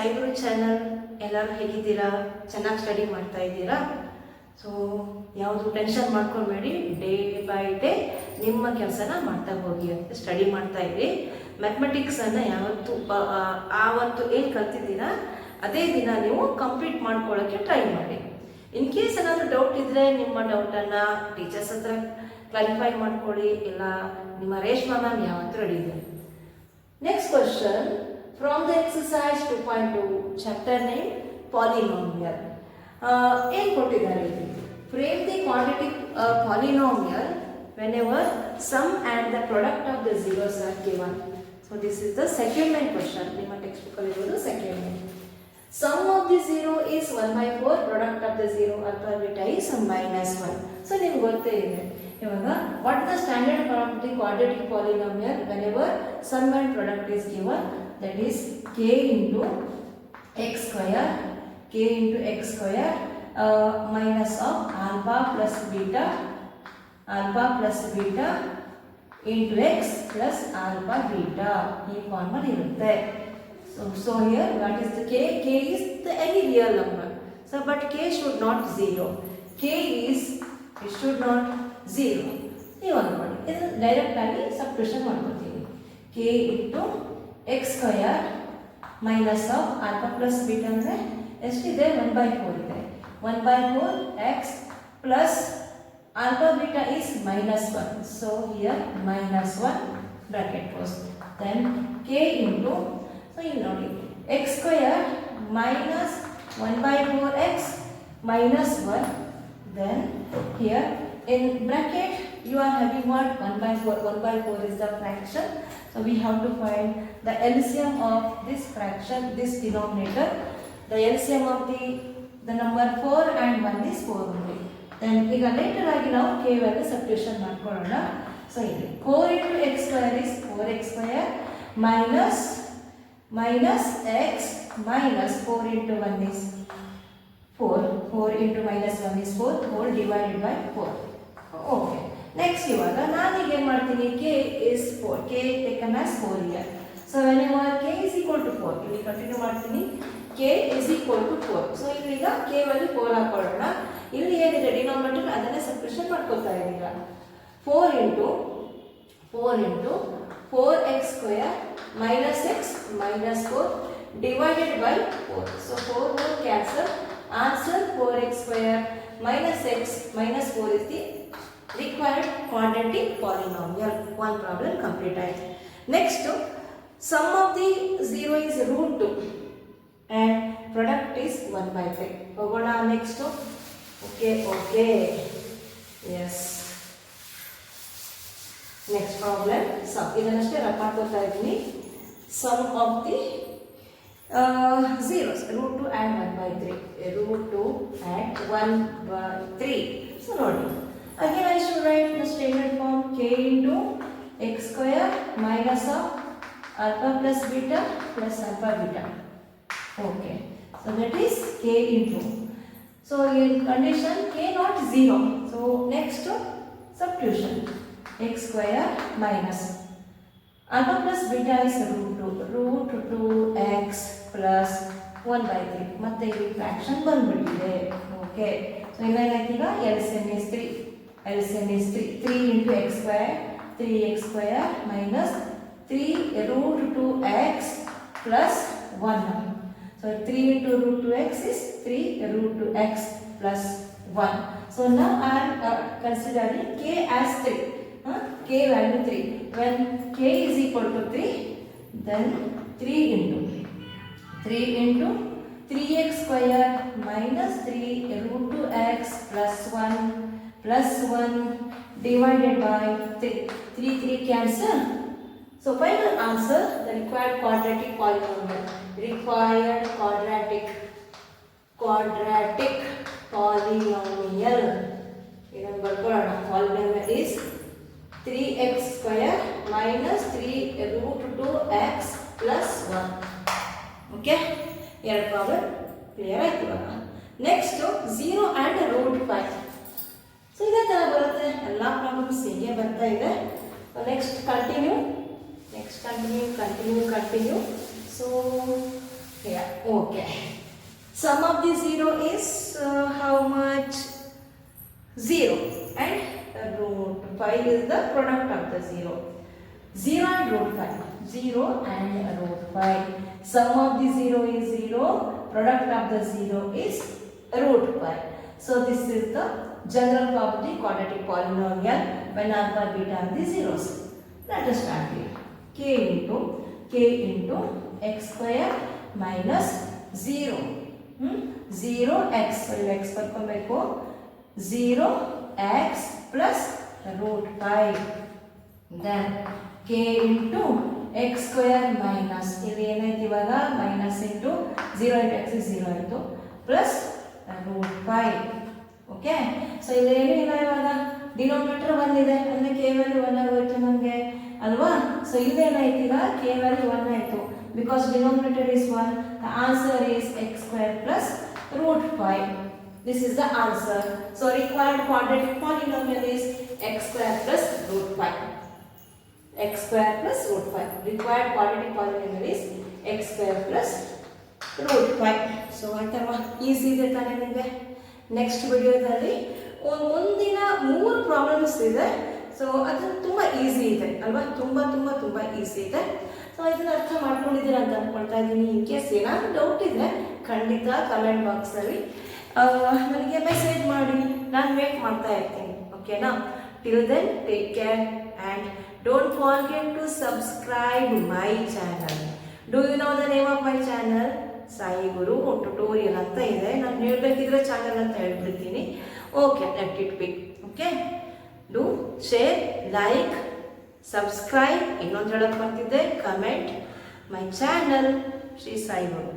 ಸಾಯಿಗುರು channel. ಎಲ್ಲರೂ ಹೇಗಿದ್ದೀರಾ? ಚೆನ್ನಾಗಿ ಸ್ಟಡಿ ಮಾಡ್ತಾ ಇದ್ದೀರಾ? ಸೊ ಯಾವುದು ಟೆನ್ಷನ್ ಮಾಡ್ಕೊಬೇಡಿ, ಡೇ ಬೈ ಡೇ ನಿಮ್ಮ ಕೆಲಸನ ಮಾಡ್ತಾ ಹೋಗಿ ಅಂತ ಸ್ಟಡಿ ಮಾಡ್ತಾ ಇರಿ. ಮ್ಯಾಥಮೆಟಿಕ್ಸನ್ನು ಯಾವತ್ತು ಆವತ್ತು ಏನು ಕಲ್ತಿದ್ದೀರಾ ಅದೇ ದಿನ ನೀವು ಕಂಪ್ಲೀಟ್ ಮಾಡ್ಕೊಳ್ಳೋಕ್ಕೆ ಟ್ರೈ ಮಾಡಿ. ಇನ್ ಕೇಸ್ ಏನಾದರೂ ಡೌಟ್ ಇದ್ದರೆ ನಿಮ್ಮ ಡೌಟನ್ನು ಟೀಚರ್ಸ್ ಹತ್ರ ಕ್ಲಾರಿಫೈ ಮಾಡ್ಕೊಳ್ಳಿ, ಇಲ್ಲ ನಿಮ್ಮ ರೇಷ್ಮಾ ಮ್ಯಾಮ್ ಯಾವತ್ತೂ ರೆಡಿ ಇದೆ. Next question from the exercise 2.2 chapter name polynomial. ಏನು ಕೊಟ್ಟಿದ್ದಾರೆ ಇಲ್ಲಿ? Frame the quantity polynomial whenever sum and the product of the zeros are given. So this is the second main question. ನಿಮ್ಮ text book ಅಲ್ಲಿ ಇರೋದು second main. Sum of the zero is 1/4, product of the zero alpha beta is -1. So ನಿಮಗೆ ಗೊತ್ತೇ ಇದೆ. ಇವಾಗ what is the standard form of the quadratic polynomial whenever sum and product is given? That is k into x square minus of alpha plus beta into x plus alpha beta. ಈ formal ಇರುತ್ತೆ. So here what is the k? K is the any real number. So but k should not 0. It should not 0. ಇವಾಗ ನೋಡಿ, ಇದು direct ಆಗಿ substitution ಮಾಡ್ಕೊತೀವಿ. k into x square minus of alpha plus beta ಅಂದರೆ ಎಷ್ಟಿದೆ? 1/4 ಇದೆ. 1/4 x plus alpha beta is -1. So here -1 bracket close. Then k into, so you know x square minus 1/4x minus 1. Then here in bracket you are having what? 1/4. 1/4 is the fraction. So we have to find the LCM of this fraction, this denominator. The LCM of the number 4 and 1 is 4 only. Then ಈಗ litre ಆಗಿ ನಾವು k value substitution ಮಾಡ್ಕೊಳ್ಳೋಣ. So ಇಲ್ಲಿ 4 into x square is 4x square minus x minus 4 into 1 is 4. 4 into -1 is 4 whole divided by 4. Okay. Next ಇವಾಗ ನಾನು ಈಗ ಏನು ಮಾಡ್ತೀನಿ? k is 4. k taken as 4 here. So whenever k is equal to 4, ಇಲ್ಲಿ continue ಮಾಡ್ತೀನಿ. k is equal to 4. So ಈಗ k value 4 ಹಾಕೊಳ್ಳೋಣ. ಇಲ್ಲಿ ಏನಿದೆ ಡಿನಾಮಿನೇಟರ್ ಅದನ್ನೇ ಸಬ್ಸ್ಟಿಟ್ಯೂಷನ್ ಮಾಡ್ಕೊತಾ ಇದ್ದೀರಾ. 4 into 4x square minus x minus 4 divided by 4. So 4 will cancel. Answer 4x square minus x minus 4 is the required quadratic polynomial. One problem completed. Next, sum of the 0 is √2 and product is 1/3. ಹೋಗೋಣ next. Okay. Yes. Next problem. Sum. ಇದನ್ನಷ್ಟೇ rough ಮಾಡ್ಕೊತಾ ಇದ್ದೀನಿ. Sum of the zeros √2 and 1/3. √2 and 1/3. So ನೋಡಿ. Again I should write the standard form k into x square minus of alpha plus beta plus alpha beta. Okay. So that is k into. So in condition k not 0. So next substitution. X square minus alpha plus beta is √2x plus 1/3. ಮತ್ತೆ ಇಲ್ಲಿ fraction ಬಂದ್ಬಿಟ್ಟಿದೆ. Okay. So ಏನಾಯ್ತು ಈಗ? LCM is 3. LCM is 3 into x square, 3x square minus 3 √2x plus 1. So 3 into √2x is 3 √2x plus 1. So now I am considering k as 3. K value 3. When k is equal to 3, then 3 into 3x square minus 3 √2x plus 1 divided by 3. 3 cancel. So final answer, the required quadratic polynomial. Required quadratic polynomial. Even polynomial is 3x square minus 3 √2x plus 1. Okay? ಎರಡು problem clear ಆಯ್ತು ಇವಾಗ. Next 0 and √5. So ಇದೇ ಥರ ಬರುತ್ತೆ, ಎಲ್ಲ problems ಹೀಗೆ ಬರ್ತಾ ಇದೆ. Next continue. So Yeah, okay. Sum of the 0 is how much? 0. And root 5 is the product of the 0. 0 and root 5. 0 and root 5. Sum of the 0 is 0. Product of the 0 is root 5. So this is the general form of the quadratic polynomial when alpha beta are the zeros. Let us start here. K into x square minus 0. 0x. So x ಬರ್ಕೊಬೇಕು. 0x plus root 5. Then k into x square minus ಇಲ್ಲಿ ಏನಾಯ್ತು ಇವಾಗ minus into 0 into x is 0 ಆಯಿತು plus root 5. Okay, so ಇಲ್ಲಿ ಏನಿಲ್ಲ ಇವಾಗ denominator 1 ಇದೆ ಅಂದರೆ k ವ್ಯಾಲ್ಯೂ 1 ಆಗೋಯ್ತು ನಮಗೆ ಅಲ್ವಾ. ಸೊ ಇಲ್ಲೇನಾಯ್ತು ಈಗ k ವ್ಯಾಲ್ಯೂ 1 ಆಯಿತು because denominator is 1. The answer is x square plus root 5. This is the answer. So required quadratic polynomial is x square plus root 5. X square plus root 5. Required quadratic polynomial is x square plus root 5. So ಆಯ್ತಲ್ವಾ, easy ಇದೆ ತಾನೇ ನಿಮಗೆ. Next ವಿಡಿಯೋದಲ್ಲಿ ಮುಂದಿನ 3 problems ಇದೆ. So ಅದು ತುಂಬ easy ಇದೆ ಅಲ್ವಾ, ತುಂಬ ಈಸಿ ಇದೆ. ಸೊ ಇದನ್ನು ಅರ್ಥ ಮಾಡ್ಕೊಂಡಿದ್ದೀರಾ ಅಂತ ಅಂದ್ಕೊಳ್ತಾ ಇದ್ದೀನಿ. ಇನ್ ಕೇಸ್ ಏನಾದರೂ ಡೌಟ್ ಇದ್ದರೆ ಖಂಡಿತ ಕಮೆಂಟ್ ಬಾಕ್ಸಲ್ಲಿ ನನಗೆ ಮೆಸೇಜ್ ಮಾಡಿ, ನಾನು ವೇಟ್ ಮಾಡ್ತಾ ಇರ್ತೀನಿ. ಓಕೆನಾ? Till then take care and don't forget to subscribe my channel. Do you know the name of my channel? Sai Guru tutorial ಅಂತ ಇದೆ. ನಾನು ಹೇಳಬೇಕಿದ್ರೆ ಚಾನಲ್ ಅಂತ ಹೇಳ್ಬಿಡ್ತೀನಿ. Okay, let it be. Okay, do share, like, subscribe. ಇನ್ನೊಂದು ಹೇಳಕ್ಕೆ ಬರ್ತಿದ್ದೆ, comment my channel Shri Sai Guru.